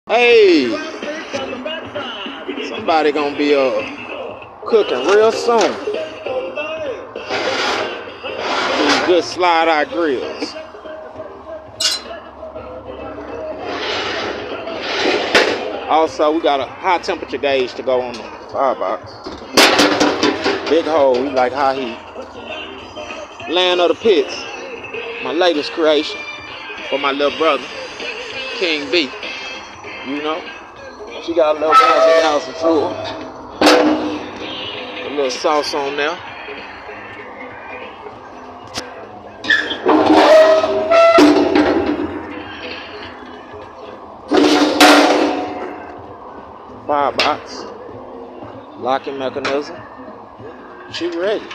Hey, somebody gonna be cooking real soon. These good slide out grills. Also, we got a high temperature gauge to go on the firebox. Big hole, we like high heat. Land of the Pits, my latest creation for my little brother, King B. You know, she got a little thousand too. A little sauce on there. Firebox, locking mechanism. She ready.